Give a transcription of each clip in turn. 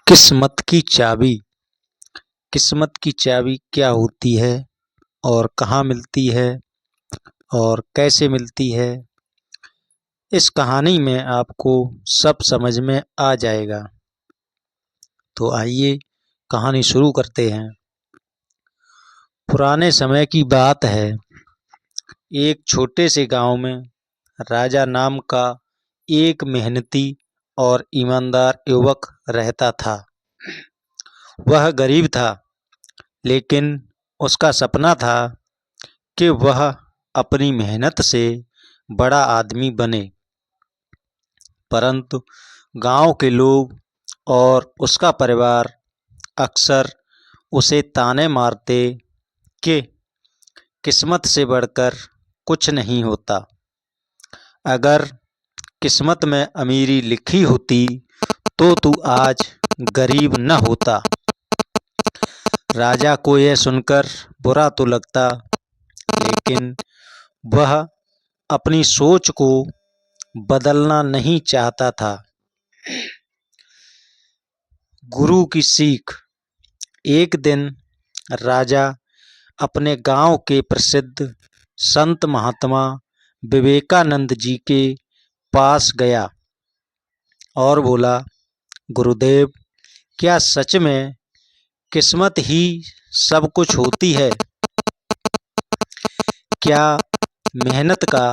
किस्मत की चाबी। किस्मत की चाबी क्या होती है और कहाँ मिलती है और कैसे मिलती है, इस कहानी में आपको सब समझ में आ जाएगा। तो आइए कहानी शुरू करते हैं। पुराने समय की बात है। एक छोटे से गांव में राजा नाम का एक मेहनती और ईमानदार युवक रहता था। वह गरीब था, लेकिन उसका सपना था कि वह अपनी मेहनत से बड़ा आदमी बने। परंतु गांव के लोग और उसका परिवार अक्सर उसे ताने मारते कि किस्मत से बढ़कर कुछ नहीं होता। अगर किस्मत में अमीरी लिखी होती तो तू आज गरीब न होता। राजा को यह सुनकर बुरा तो लगता, लेकिन वह अपनी सोच को बदलना नहीं चाहता था। गुरु की सीख। एक दिन राजा अपने गांव के प्रसिद्ध संत महात्मा विवेकानंद जी के पास गया और बोला, गुरुदेव, क्या सच में किस्मत ही सब कुछ होती है? क्या मेहनत का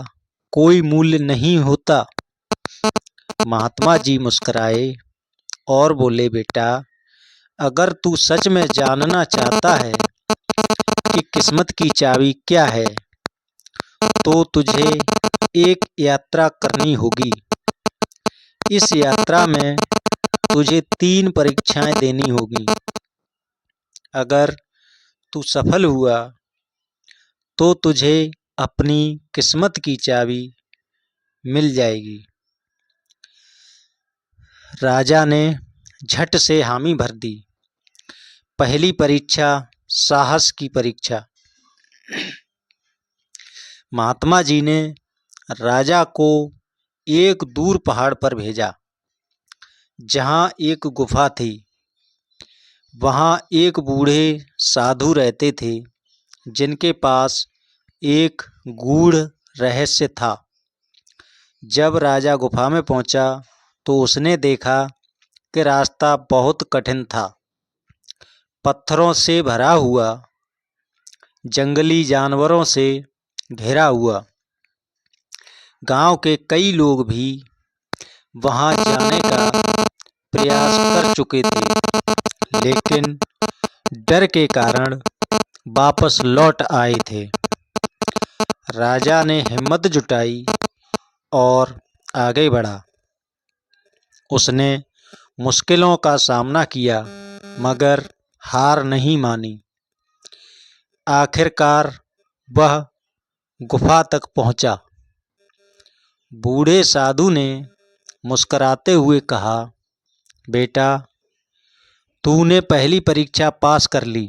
कोई मूल्य नहीं होता? महात्मा जी मुस्कुराए और बोले, बेटा, अगर तू सच में जानना चाहता है कि किस्मत की चाबी क्या है, तो तुझे एक यात्रा करनी होगी। इस यात्रा में तुझे 3 परीक्षाएं देनी होगी। अगर तू सफल हुआ तो तुझे अपनी किस्मत की चाबी मिल जाएगी। राजा ने झट से हामी भर दी। पहली परीक्षा, साहस की परीक्षा। महात्मा जी ने राजा को एक दूर पहाड़ पर भेजा, जहां एक गुफा थी। वहां एक बूढ़े साधु रहते थे, जिनके पास एक गूढ़ रहस्य था। जब राजा गुफा में पहुंचा तो उसने देखा कि रास्ता बहुत कठिन था, पत्थरों से भरा हुआ, जंगली जानवरों से घिरा हुआ। गांव के कई लोग भी वहां जाने का प्रयास कर चुके थे, लेकिन डर के कारण वापस लौट आए थे। राजा ने हिम्मत जुटाई और आगे बढ़ा। उसने मुश्किलों का सामना किया, मगर हार नहीं मानी। आखिरकार वह गुफा तक पहुंचा। बूढ़े साधु ने मुस्कुराते हुए कहा, बेटा, तूने पहली परीक्षा पास कर ली।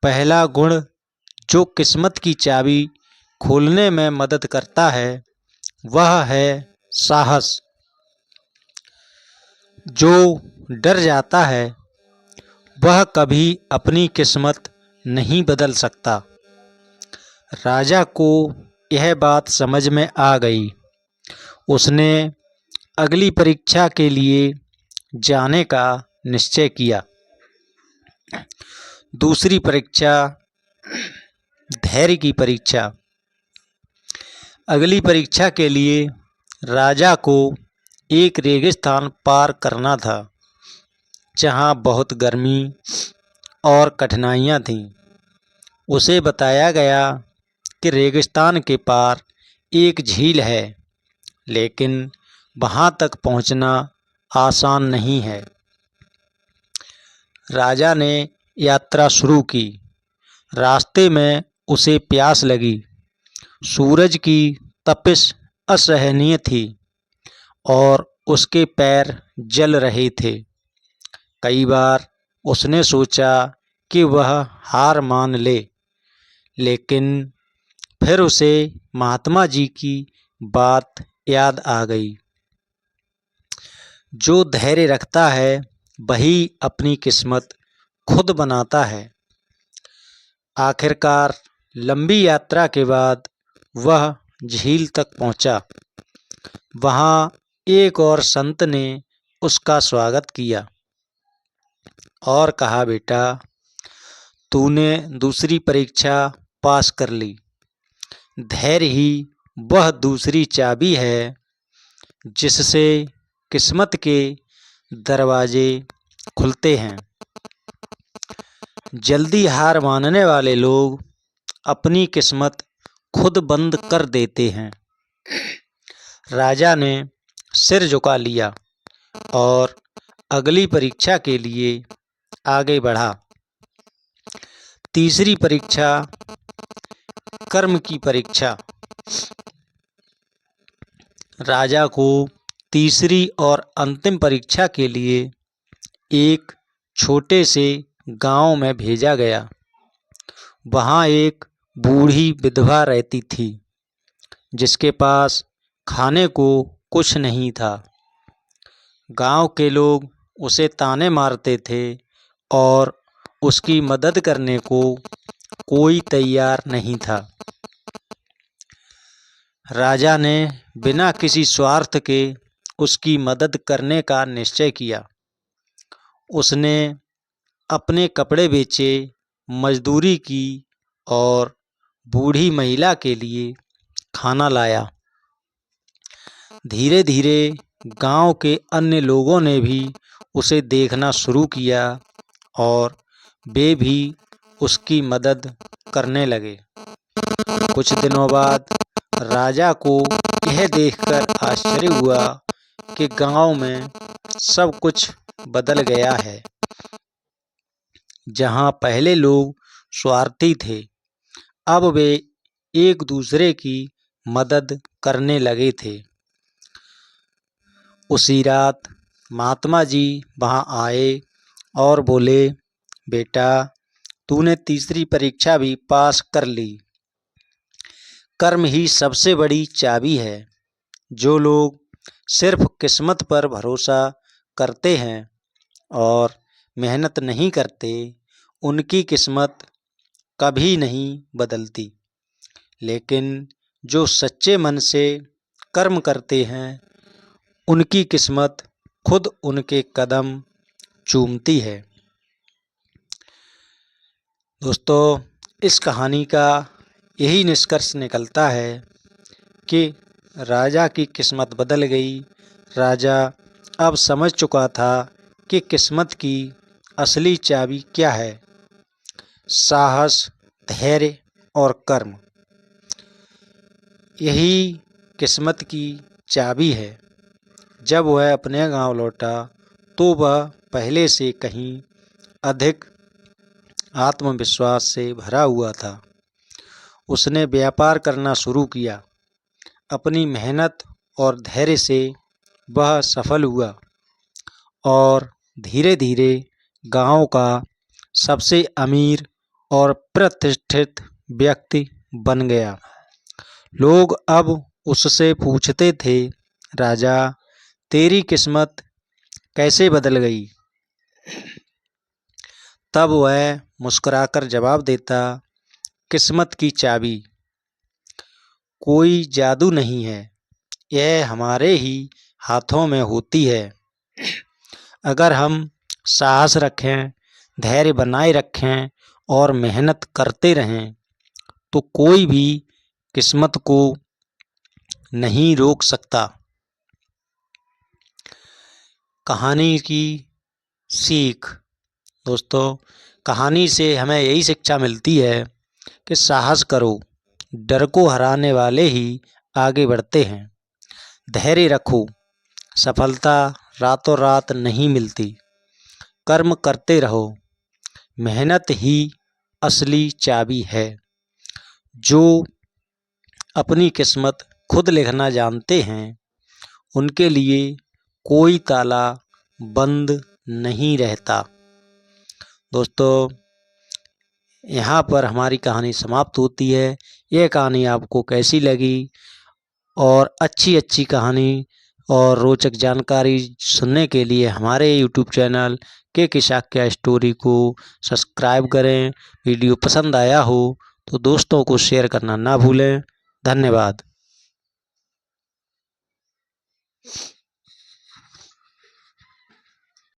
पहला गुण जो किस्मत की चाबी खोलने में मदद करता है, वह है साहस। जो डर जाता है वह कभी अपनी किस्मत नहीं बदल सकता। राजा को यह बात समझ में आ गई। उसने अगली परीक्षा के लिए जाने का निश्चय किया। दूसरी परीक्षा, धैर्य की परीक्षा। अगली परीक्षा के लिए राजा को एक रेगिस्तान पार करना था, जहाँ बहुत गर्मी और कठिनाइयाँ थीं। उसे बताया गया कि रेगिस्तान के पार एक झील है, लेकिन वहाँ तक पहुँचना आसान नहीं है। राजा ने यात्रा शुरू की। रास्ते में उसे प्यास लगी। सूरज की तपिश असहनीय थी और उसके पैर जल रहे थे। कई बार उसने सोचा कि वह हार मान ले, लेकिन फिर उसे महात्मा जी की बात याद आ गई। जो धैर्य रखता है वही अपनी किस्मत खुद बनाता है। आखिरकार लंबी यात्रा के बाद वह झील तक पहुंचा। वहां एक और संत ने उसका स्वागत किया और कहा, बेटा, तूने दूसरी परीक्षा पास कर ली। धैर्य ही वह दूसरी चाबी है जिससे किस्मत के दरवाजे खुलते हैं। जल्दी हार मानने वाले लोग अपनी किस्मत खुद बंद कर देते हैं। राजा ने सिर झुका लिया और अगली परीक्षा के लिए आगे बढ़ा। तीसरी परीक्षा, कर्म की परीक्षा। राजा को तीसरी और अंतिम परीक्षा के लिए एक छोटे से गांव में भेजा गया। वहां एक बूढ़ी विधवा रहती थी जिसके पास खाने को कुछ नहीं था। गांव के लोग उसे ताने मारते थे और उसकी मदद करने को कोई तैयार नहीं था। राजा ने बिना किसी स्वार्थ के उसकी मदद करने का निश्चय किया। उसने अपने कपड़े बेचे, मजदूरी की और बूढ़ी महिला के लिए खाना लाया। धीरे धीरे गांव के अन्य लोगों ने भी उसे देखना शुरू किया और वे भी उसकी मदद करने लगे। कुछ दिनों बाद राजा को यह देखकर आश्चर्य हुआ कि गांव में सब कुछ बदल गया है। जहां पहले लोग स्वार्थी थे, अब वे एक दूसरे की मदद करने लगे थे। उसी रात महात्मा जी वहां आए और बोले, बेटा, तूने तीसरी परीक्षा भी पास कर ली। कर्म ही सबसे बड़ी चाबी है। जो लोग सिर्फ किस्मत पर भरोसा करते हैं और मेहनत नहीं करते, उनकी किस्मत कभी नहीं बदलती। लेकिन जो सच्चे मन से कर्म करते हैं, उनकी किस्मत खुद उनके कदम चूमती है। दोस्तों, इस कहानी का यही निष्कर्ष निकलता है कि राजा की किस्मत बदल गई। राजा अब समझ चुका था कि किस्मत की असली चाबी क्या है। साहस, धैर्य और कर्म, यही किस्मत की चाबी है। जब वह अपने गांव लौटा तो वह पहले से कहीं अधिक आत्मविश्वास से भरा हुआ था। उसने व्यापार करना शुरू किया। अपनी मेहनत और धैर्य से वह सफल हुआ और धीरे धीरे गांव का सबसे अमीर और प्रतिष्ठित व्यक्ति बन गया। लोग अब उससे पूछते थे, राजा, तेरी किस्मत कैसे बदल गई? तब वह मुस्कुराकर जवाब देता, किस्मत की चाबी कोई जादू नहीं है, यह हमारे ही हाथों में होती है। अगर हम साहस रखें, धैर्य बनाए रखें और मेहनत करते रहें तो कोई भी किस्मत को नहीं रोक सकता। कहानी की सीख। दोस्तों, कहानी से हमें यही शिक्षा मिलती है कि साहस करो, डर को हराने वाले ही आगे बढ़ते हैं। धैर्य रखो, सफलता रातों रात नहीं मिलती। कर्म करते रहो, मेहनत ही असली चाबी है। जो अपनी किस्मत खुद लिखना जानते हैं, उनके लिए कोई ताला बंद नहीं रहता। दोस्तों, यहाँ पर हमारी कहानी समाप्त होती है। यह कहानी आपको कैसी लगी और अच्छी कहानी और रोचक जानकारी सुनने के लिए हमारे यूट्यूब चैनल के किस्सा स्टोरी को सब्सक्राइब करें। वीडियो पसंद आया हो तो दोस्तों को शेयर करना ना भूलें। धन्यवाद।